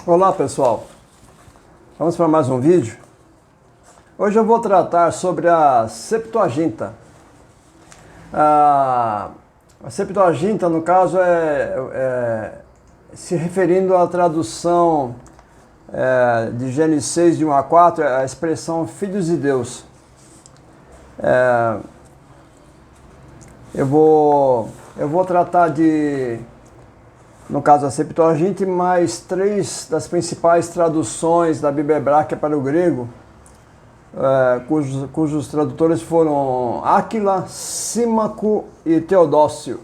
Olá pessoal, vamos para mais um vídeo. Hoje eu vou tratar sobre a Septuaginta. A Septuaginta, no caso, se referindo à tradução de Gênesis 6, de 1 a 4, a expressão filhos de Deus. Eu vou tratar de, no caso, a Septuaginta, mais 3 das principais traduções da Bíblia hebraica para o grego, cujos tradutores foram Áquila, Símaco e Teodócio.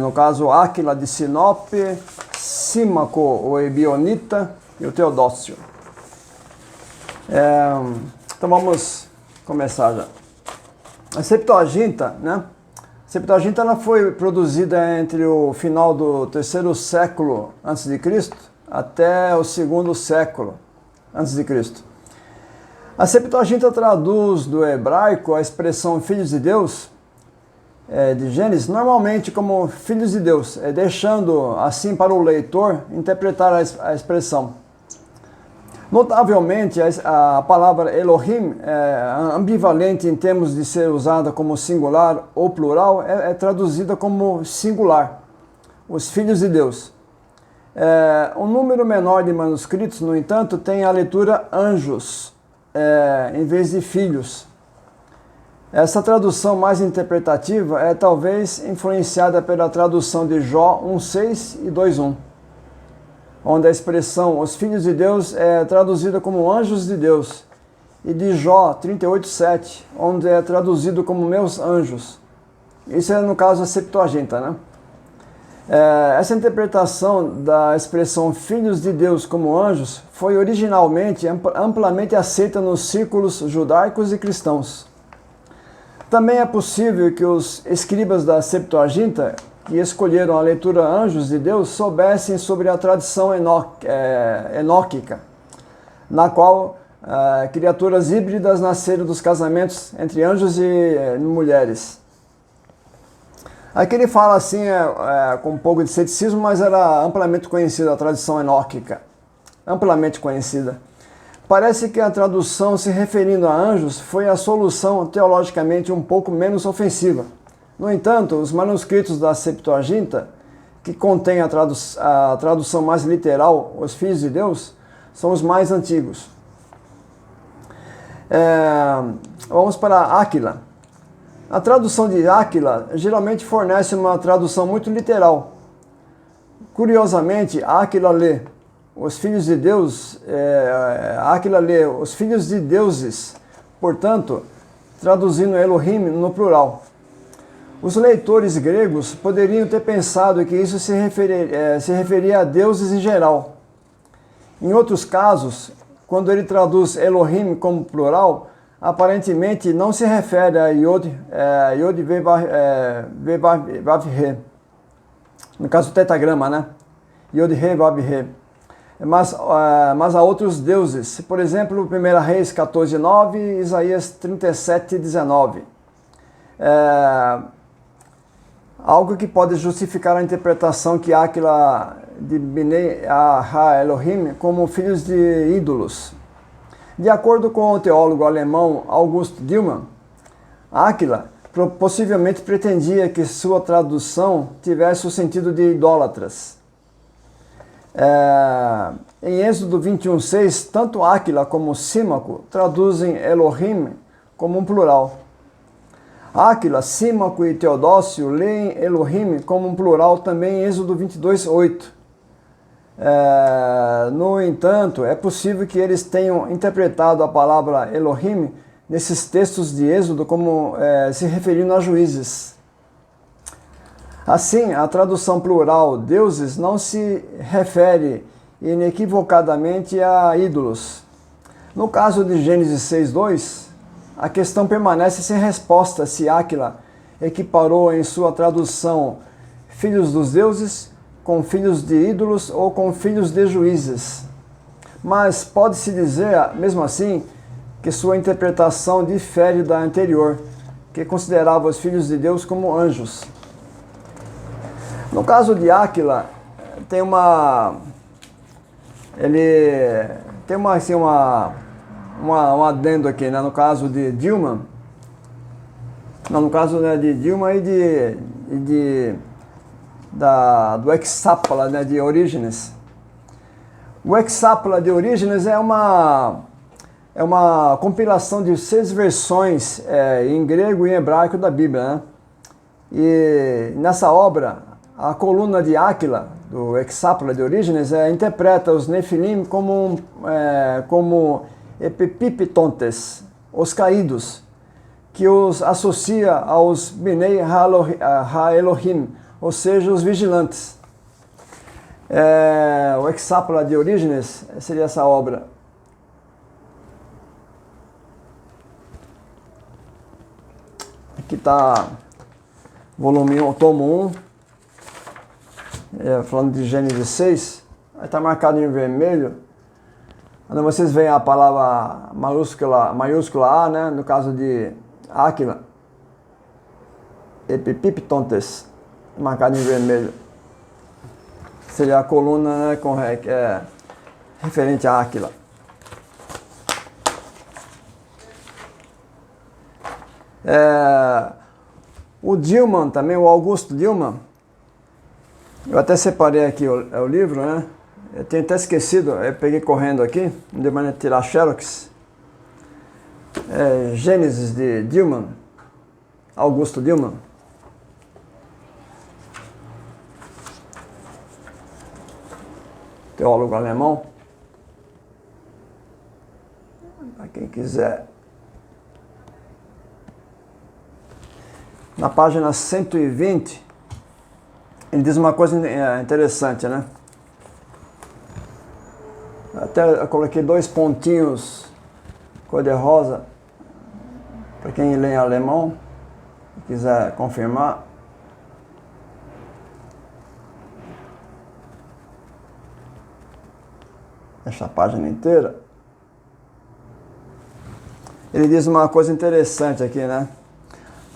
No caso, Áquila de Sinope, Símaco, o Ebionita, e o Teodócio. Então vamos começar já. A Septuaginta, né? A Septuaginta ela foi produzida entre o final do 3º século a.C. até o 2º século a.C. A Septuaginta traduz do hebraico a expressão filhos de Deus, de Gênesis, normalmente como filhos de Deus, deixando assim para o leitor interpretar a expressão. Notavelmente, a palavra Elohim, ambivalente em termos de ser usada como singular ou plural, é traduzida como singular, os filhos de Deus. Um número menor de manuscritos, no entanto, tem a leitura anjos, em vez de filhos. Essa tradução mais interpretativa é talvez influenciada pela tradução de Jó 1,6 e 2,1. Onde a expressão os filhos de Deus é traduzida como anjos de Deus, e de Jó 38,7, onde é traduzido como meus anjos. Isso é no caso a Septuaginta, né? Essa interpretação da expressão filhos de Deus como anjos foi originalmente amplamente aceita nos círculos judaicos e cristãos. Também é possível que os escribas da Septuaginta, que escolheram a leitura anjos de Deus, soubessem sobre a tradição enóquica, na qual criaturas híbridas nasceram dos casamentos entre anjos e mulheres. Aqui ele fala assim, com um pouco de ceticismo, mas era amplamente conhecida a tradição enóquica, amplamente conhecida. Parece que a tradução se referindo a anjos foi a solução teologicamente um pouco menos ofensiva. No entanto, os manuscritos da Septuaginta, que contêm a tradução mais literal, os filhos de Deus, são os mais antigos. Vamos para Áquila. A tradução de Áquila geralmente fornece uma tradução muito literal. Curiosamente, Áquila lê os filhos de Deus, Áquila lê os filhos de deuses, portanto, traduzindo Elohim no plural. Os leitores gregos poderiam ter pensado que isso se referia a deuses em geral. Em outros casos, quando ele traduz Elohim como plural, aparentemente não se refere a Yod Vav He. No caso, o tetagrama, né? Yod He Vav He. Mas a outros deuses. Por exemplo, 1 Reis 14:9 e Isaías 37:19. Algo que pode justificar a interpretação que Áquila de Bnei Ha-Elohim como filhos de ídolos. De acordo com o teólogo alemão August Dillmann, Áquila possivelmente pretendia que sua tradução tivesse o sentido de idólatras. Em Êxodo 21:6, tanto Áquila como Símaco traduzem Elohim como um plural. Áquila, Símaco e Teodócio leem Elohim como um plural também em Êxodo 22:8. No entanto, é possível que eles tenham interpretado a palavra Elohim nesses textos de Êxodo como se referindo a juízes. Assim, a tradução plural deuses não se refere inequivocadamente a ídolos. No caso de Gênesis 6:2, a questão permanece sem resposta se Áquila equiparou em sua tradução filhos dos deuses com filhos de ídolos ou com filhos de juízes. Mas pode-se dizer, mesmo assim, que sua interpretação difere da anterior, que considerava os filhos de Deus como anjos. No caso de Áquila, tem uma ele tem um adendo aqui, né, no caso de Dilman, não, no caso, né, de Dilman do Hexápla, né, de Orígenes. O Hexápla de Orígenes é uma compilação de 6 versões em grego e hebraico da Bíblia, né? E nessa obra, a coluna de Áquila, do Hexápla de Orígenes, interpreta os Nefilim como epiptontes, os caídos, que os associa aos Bnei Ha-Elohim, ou seja, os vigilantes. O Hexápla de Orígenes seria essa obra. Aqui está volume 1, tomo 1, falando de Gênesis 6, está marcado em vermelho. Quando vocês veem a palavra maiúscula A, né, no caso de Áquila, epiptontes, marcado em vermelho, seria a coluna, né, referente a Áquila. O Dilman também, o Augusto Dilman, eu até separei aqui o livro, né? Eu tinha até esquecido, eu peguei correndo aqui, não deu maneira de tirar xerox. Gênesis de Dilman, Augusto Dilman. Teólogo alemão. Para quem quiser. Na página 120, ele diz uma coisa interessante, né? Até eu coloquei 2 pontinhos cor-de-rosa, para quem lê em alemão, quiser confirmar. Essa página inteira. Ele diz uma coisa interessante aqui, né?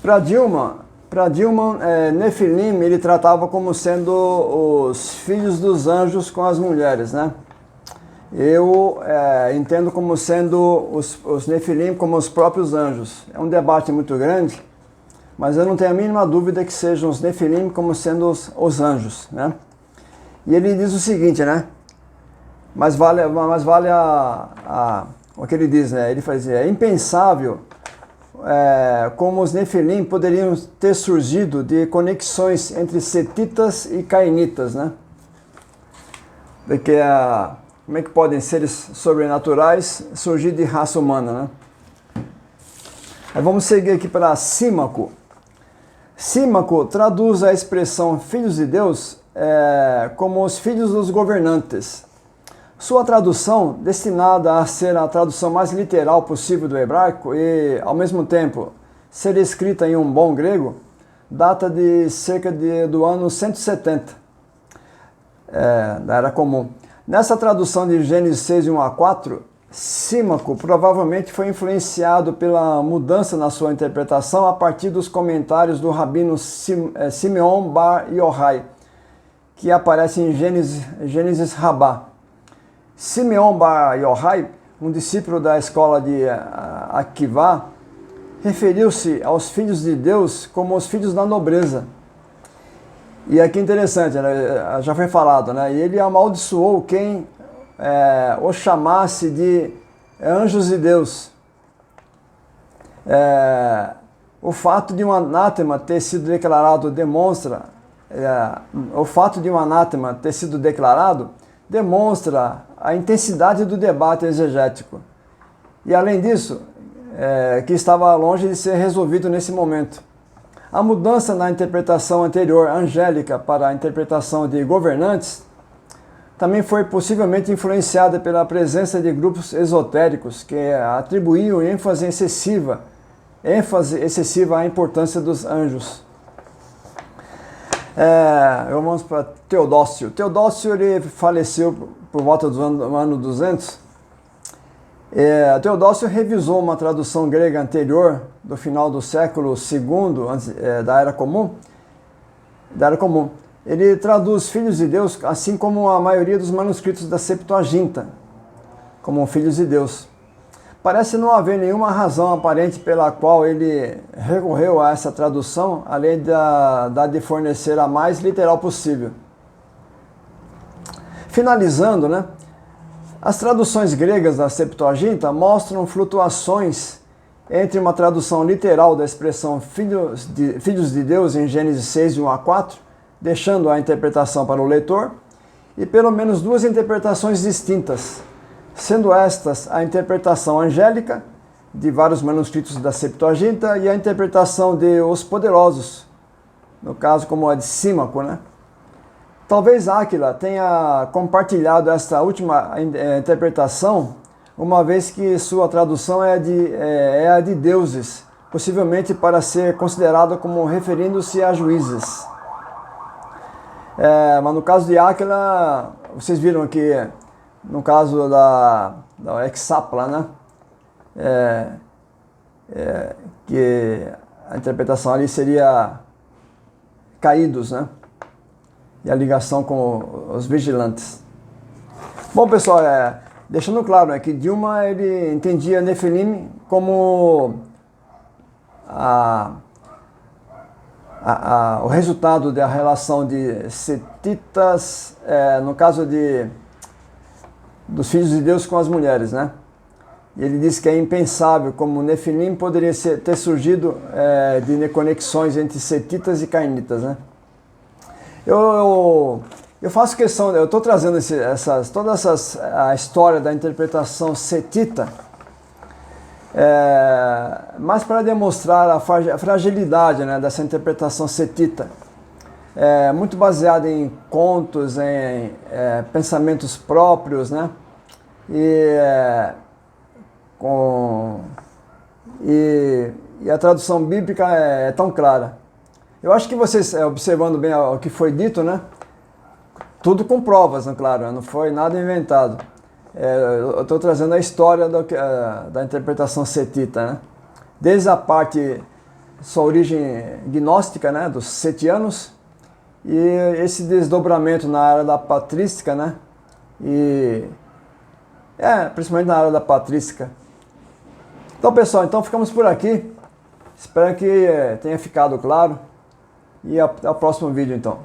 Para Dilman, Nefilim ele tratava como sendo os filhos dos anjos com as mulheres, né? Eu entendo como sendo os Nefilim como os próprios anjos. É um debate muito grande, mas eu não tenho a mínima dúvida que sejam os Nefilim como sendo os anjos, né? E ele diz o seguinte, né? Mas vale o que ele diz, né? Ele faz é impensável como os Nefilim poderiam ter surgido de conexões entre setitas e cainitas, né? Porque como é que podem seres sobrenaturais surgir de raça humana, né? Aí vamos seguir aqui para Símaco. Símaco traduz a expressão filhos de Deus como os filhos dos governantes. Sua tradução, destinada a ser a tradução mais literal possível do hebraico e, ao mesmo tempo, ser escrita em um bom grego, data de cerca do ano 170 da Era Comum. Nessa tradução de Gênesis 6, 1 a 4, Símaco provavelmente foi influenciado pela mudança na sua interpretação a partir dos comentários do rabino Simeon Bar Yochai, que aparece em Gênesis Rabá. Simeon Bar Yochai, um discípulo da escola de Akivá, referiu-se aos filhos de Deus como os filhos da nobreza. E aqui é interessante, né? Já foi falado, né? E ele amaldiçoou quem o chamasse de anjos de Deus. O fato de um anátema ter sido declarado demonstra a intensidade do debate exegético. E além disso, que estava longe de ser resolvido nesse momento. A mudança na interpretação anterior angélica para a interpretação de governantes também foi possivelmente influenciada pela presença de grupos esotéricos que atribuíam ênfase excessiva à importância dos anjos. Vamos para Teodócio. Teodócio ele faleceu por volta do ano 200. Teodócio revisou uma tradução grega anterior, do final do século II, da Era Comum. ele traduz filhos de Deus, assim como a maioria dos manuscritos da Septuaginta, como filhos de Deus. Parece não haver nenhuma razão aparente pela qual ele recorreu a essa tradução, além da de fornecer a mais literal possível. Finalizando, né? As traduções gregas da Septuaginta mostram flutuações entre uma tradução literal da expressão filhos de Deus em Gênesis 6, de 1 a 4, deixando a interpretação para o leitor, e pelo menos duas interpretações distintas, sendo estas a interpretação angélica de vários manuscritos da Septuaginta e a interpretação de Os Poderosos, no caso como a de Símaco, né? Talvez Áquila tenha compartilhado esta última interpretação, uma vez que sua tradução é a de deuses, possivelmente para ser considerada como referindo-se a juízes. Mas no caso de Áquila, vocês viram que no caso da Exapla, né? Que a interpretação ali seria caídos, né? E a ligação com os vigilantes. Bom, pessoal, deixando claro, né, que Dilma ele entendia Nefilim como o resultado da relação de setitas, no caso dos filhos de Deus com as mulheres, né? E ele diz que é impensável como Nefilim poderia ter surgido de conexões entre setitas e cainitas, né? Eu faço questão, eu estou trazendo a história da interpretação setita, mas para demonstrar a fragilidade, né, dessa interpretação setita, muito baseada em contos, em pensamentos próprios, né, e a tradução bíblica é tão clara. Eu acho que vocês, observando bem o que foi dito, né? Tudo com provas, né, claro, não foi nada inventado. Eu estou trazendo a história da interpretação setita, né? Desde a parte, sua origem gnóstica, né, dos setianos, e esse desdobramento na área da patrística, né? Principalmente na área da patrística. Então, pessoal, ficamos por aqui. Espero que tenha ficado claro. E até o próximo vídeo, então.